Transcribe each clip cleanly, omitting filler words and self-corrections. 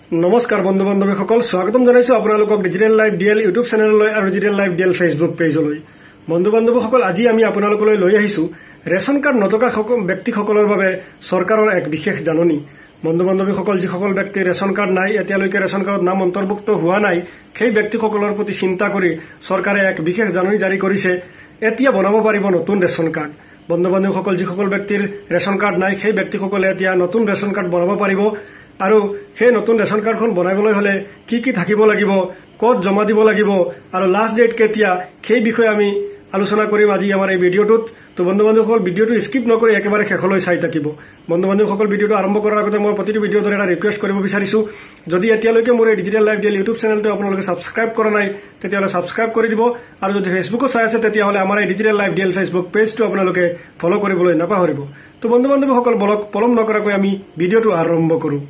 नमस्कार बंधु बान्धवीসকল स्वागतम जनाइছো আপোনালোকক ডিজিটেল লাইভ ডিএল ইউটিউব চেনেললৈ আৰু ডিজিটেল লাইভ ডিএল ফেসবুক পেজলৈ। বন্ধু বান্ধৱীসকল আজি আমি আপোনালোকলৈ লৈ আহিছো ৰেশন কাৰ্ড নথকা ব্যক্তিসকলৰ বাবে চৰকাৰৰ এক বিশেষ জাননী। বন্ধু বান্ধৱীসকল যিসকল ব্যক্তি ৰেশন কাৰ্ড নাই এতিয়ালৈকে ৰেশন কাৰ্ডত নাম অন্তৰ্ভুক্ত হোৱা নাই সেই ব্যক্তিসকলৰ প্ৰতি চিন্তা কৰি চৰকাৰে এক বিশেষ জাননী জাৰি কৰিছে। এতিয়া বনাব পাৰিব নতুন ৰেশন কাৰ্ড। বন্ধু বান্ধৱীসকল যিসকল ব্যক্তিৰ ৰেশন কাৰ্ড নাই সেই ব্যক্তিসকলে এতিয়া নতুন ৰেশন কাৰ্ড বনাব পাৰিব। আৰু সেই নতুন ৰেশন কাৰ্ডখন বনাবলৈ হলে কি কি থাকিব লাগিব, কত জমা দিব লাগিব আৰু লাষ্ট ডেট কেতিয়া, সেই বিষয়ে আমি আলোচনা কৰিম আজি আমাৰ এই ভিডিঅ'টোত। তো বন্ধু বান্ধৱীসকল ভিডিঅ'টো স্কিপ নকৰি একেবাৰে শেষলৈ চাই থাকিব। বন্ধু বান্ধৱীসকল ভিডিঅ'টো আৰম্ভ কৰাৰ আগতে মই প্ৰতিটো ভিডিঅ'ৰ দৰে এটা ৰিকুৱেষ্ট কৰিব বিচাৰিছো, যদি এতিয়ালৈকে মোৰ এই ডিজিটেল লাইভ ডিএল ইউটিউব চেনেলটো আপোনালোকে সাবস্ক্ৰাইব কৰা নাই তেতিয়াহ'লে সাবস্ক্ৰাইব কৰি দিব, আৰু যদি ফেচবুকত চাই আছে তেতিয়াহ'লে আমাৰ এই ডিজিটেল লাইভ ডিএল ফেচবুক পেজটো আপোনালোকে ফলো কৰিবলৈ নাপাহৰিব। তো বন্ধু বান্ধৱীসকল বলক পলম নকৰাকৈ আমি ভিডিঅ'টো আৰম্ভ কৰোঁ।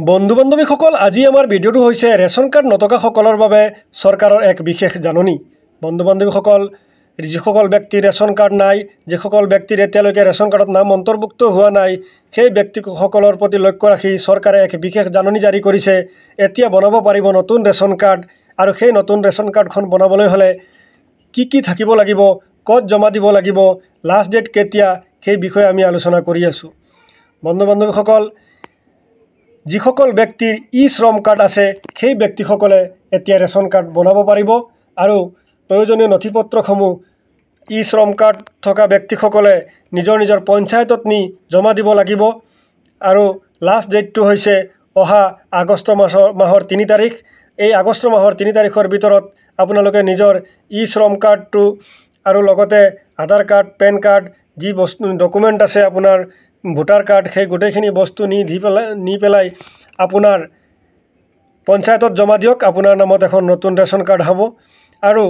বন্ধু বান্ধৱীসকল আজি আমাৰ ভিডিঅ'টো হৈছে ৰেশন কাৰ্ড নথকাসকলৰ বাবে চৰকাৰৰ এক বিশেষ জাননী। বন্ধু বান্ধৱীসকল যিসকল ব্যক্তিৰ ৰেশন কাৰ্ড নাই, যিসকল ব্যক্তিৰ এতিয়ালৈকে ৰেশন কাৰ্ডত নাম অন্তৰ্ভুক্ত হোৱা নাই সেই ব্যক্তিসকলৰ প্ৰতি লক্ষ্য ৰাখি চৰকাৰে এক বিশেষ জাননী জাৰি কৰিছে। এতিয়া বনাব পাৰিব নতুন ৰেশন কাৰ্ড, আৰু সেই নতুন ৰেশন কাৰ্ডখন বনাবলৈ হ'লে কি কি থাকিব লাগিব, ক'ত জমা দিব লাগিব, লাষ্ট ডেট কেতিয়া, সেই বিষয়ে আমি আলোচনা কৰি আছোঁ। বন্ধু বান্ধৱীসকল যিসকল ব্যক্তিৰ শ্ৰম কাৰ্ড আছে সেই ব্যক্তিসকলে এতিয়া ৰেশন কাৰ্ড বনাব পাৰিব, আৰু প্ৰয়োজনীয় নথিপত্ৰসমূহ শ্ৰম কাৰ্ড থকা ব্যক্তিসকলে নিজৰ নিজৰ পঞ্চায়তত নি জমা দিব লাগিব। আৰু লাষ্ট ডেটটো হৈছে অহা আগষ্ট মাহৰ 3 তাৰিখ। এই আগষ্ট মাহৰ 3 তাৰিখৰ ভিতৰত আপোনালোকে নিজৰ শ্ৰম কাৰ্ডটো আৰু লগতে আধাৰ কাৰ্ড, পেন কাৰ্ড, যি বস্তু ডকুমেণ্ট আছে আপোনাৰ ভোটাৰ কাৰ্ড, সেই গোটেইখিনি বস্তু নি পেলাই আপোনাৰ পঞ্চায়তত জমা দিয়ক। আপোনাৰ নামত এখন নতুন ৰেশন কাৰ্ড হ'ব। আৰু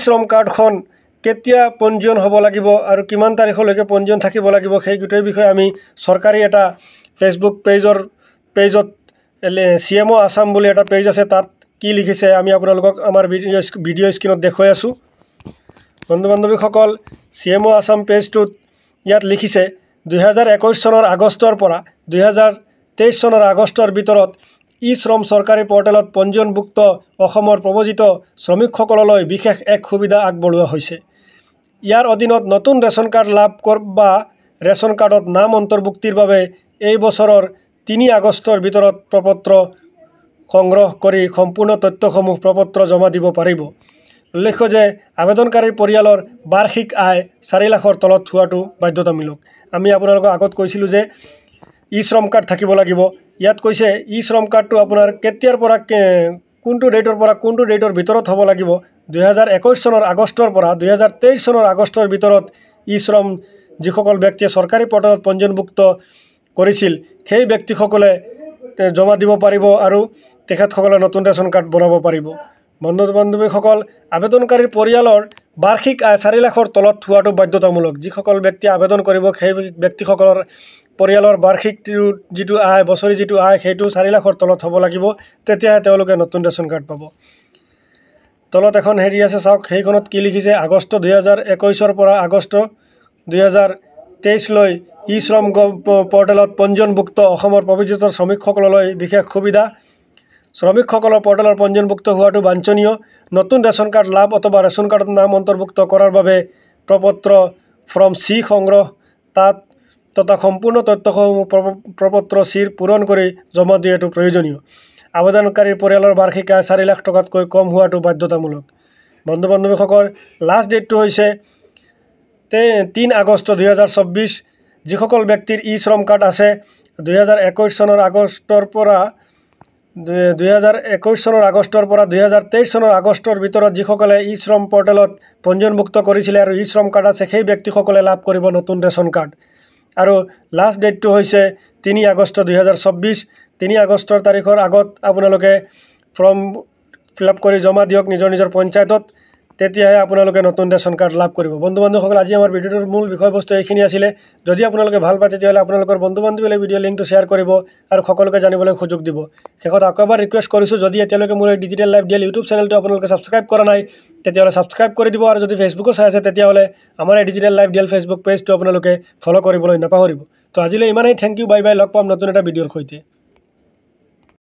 শ্ৰম কাৰ্ডখন কেতিয়া পঞ্জীয়ন হ'ব লাগিব আৰু কিমান তাৰিখলৈকে পঞ্জীয়ন থাকিব লাগিব সেই গোটেই বিষয়ে আমি চৰকাৰী এটা ফেচবুক পেজত CMO আসাম বুলি এটা পেজ আছে, তাত কি লিখিছে আমি আপোনালোকক আমাৰ ভিডিঅ' স্ক্ৰীনত দেখুৱাই আছোঁ। বন্ধু বান্ধৱীসকল CMO আসাম পেজটোত ইয়াত লিখিছে 2021 চনৰ আগষ্টৰ পৰা 2023 চনৰ আগষ্টৰ ভিতৰত শ্ৰম চৰকাৰী পৰ্টেলত পঞ্জীয়নভুক্ত অসমৰ প্ৰব্ৰজিত শ্ৰমিকসকললৈ বিশেষ এক সুবিধা আগবঢ়োৱা হৈছে। ইয়াৰ অধীনত নতুন ৰেশন কাৰ্ড লাভ বা ৰেশন কাৰ্ডত নাম অন্তৰ্ভুক্তিৰ বাবে এই বছৰৰ 3 আগষ্টৰ ভিতৰত প্ৰপত্ৰ সংগ্ৰহ কৰি সম্পূৰ্ণ তথ্যসমূহ প্ৰপত্ৰ জমা দিব পাৰিব। উল্লেখ্য যে আবেদনকাৰীৰ পৰিয়ালৰ বাৰ্ষিক আয় 4 লাখৰ তলত হোৱাটো বাধ্যতামূলক। আমি আপোনালোকক আগত কৈছিলোঁ যে শ্ৰম কাৰ্ড থাকিব লাগিব। ইয়াত কৈছে শ্ৰম কাৰ্ডটো আপোনাৰ কেতিয়াৰ পৰা কোনটো ডেটৰ পৰা কোনটো ডেটৰ ভিতৰত হ'ব লাগিব। 2021 চনৰ আগষ্টৰ পৰা 2023 চনৰ আগষ্টৰ ভিতৰত শ্ৰম যিসকল ব্যক্তিয়ে চৰকাৰী পৰ্টেলত পঞ্জীয়নভুক্ত কৰিছিল সেই ব্যক্তিসকলে জমা দিব পাৰিব, আৰু তেখেতসকলে নতুন ৰেশন কাৰ্ড বনাব পাৰিব। বন্ধু বান্ধৱীসকল আবেদনকাৰীৰ পৰিয়ালৰ বাৰ্ষিক আয় 4 লাখৰ তলত হোৱাটো বাধ্যতামূলক। যিসকল ব্যক্তিয়ে আবেদন কৰিব সেই ব্যক্তিসকলৰ পৰিয়ালৰ বাৰ্ষিক যিটো আয়, বছৰি যিটো আয় সেইটো 4 লাখৰ তলত হ'ব লাগিব, তেতিয়াহে তেওঁলোকে নতুন ৰেশন কাৰ্ড পাব। তলত এখন হেৰি আছে চাওক, সেইখনত কি লিখিছে, আগষ্ট 2021 পৰা আগষ্ট 2023 লৈ শ্ৰম পৰ্টেলত পঞ্জীয়নভুক্ত অসমৰ প্ৰব্ৰজিত শ্ৰমিকসকললৈ বিশেষ সুবিধা। শ্ৰমিকসকলৰ পৰ্টেলৰ পঞ্জীয়নভুক্ত হোৱাটো বাঞ্ছনীয়। নতুন ৰেশন কাৰ্ড লাভ অথবা ৰেশন কাৰ্ডত নাম অন্তৰ্ভুক্ত কৰাৰ বাবে প্ৰপত্ৰ ফৰ্ম C সংগ্ৰহ তথা সম্পূৰ্ণ তথ্যসমূহ প্ৰপত্ৰ Cৰ পূৰণ কৰি জমা দিয়াটো প্ৰয়োজনীয়। আবেদনকাৰীৰ পৰিয়ালৰ বাৰ্ষিক আয় 4 লাখ টকাতকৈ কম হোৱাটো বাধ্যতামূলক। বন্ধু বান্ধৱীসকল লাষ্ট ডেটটো হৈছে 3 আগষ্ট 2024। যিসকল ব্যক্তিৰ শ্ৰম কাৰ্ড আছে 2021 চনৰ আগষ্টৰ পৰা 2023 চনৰ আগষ্টৰ ভিতৰত যিসকলে শ্ৰম পৰ্টেলত পঞ্জীয়নভুক্ত কৰিছিলে আৰু শ্ৰম কাৰ্ড আছে সেই ব্যক্তিসকলে লাভ কৰিব নতুন ৰেশন কাৰ্ড। আৰু লাষ্ট ডেটটো হৈছে 3 আগষ্ট 2024। 3 আগষ্টৰ তাৰিখৰ আগত আপোনালোকে ফৰ্ম ফিল আপ কৰি জমা দিয়ক নিজৰ নিজৰ পঞ্চায়তত। তেতিয়াহে আপোনালোকে নতুন ৰেচন কাৰ্ড লাভ কৰিব। বন্ধু বান্ধৱীসকল, আজি আমাৰ ভিডিঅ'টোৰ মূল বিষয়বস্তু এইখিনি আছিলে। যদি আপোনালোকে ভাল পায় তেতিয়াহ'লে আপোনালোকৰ বন্ধু বান্ধৱীলৈ ভিডিঅ' লিংকটো শ্বেয়াৰ কৰিব আৰু সকলোকে জানিবলৈ সুযোগ দিব। শেষত আকৌ এবাৰ ৰিকুৱেষ্ট কৰিছোঁ, যদি এতিয়ালৈকে মোৰ এই ডিজিটেল লাইফ ডিএল ইউটিউব চেনেলটো আপোনালোকে ছাবস্ক্ৰাইব কৰা নাই তেতিয়াহ'লে ছাবস্ক্ৰাইব কৰি দিব, আৰু যদি ফেচবুকো চাই আছে তেতিয়াহ'লে আমাৰ এই ডিজিটেল লাইফ ডিএল ফেচবুক পেজটো আপোনালোকে ফ'ল' কৰিবলৈ নাপাহৰিব। তো আজিলৈ ইমানেই। Thank U, bye bye. লগ পাম নতুন এটা ভিডিঅ'ৰ সৈতে।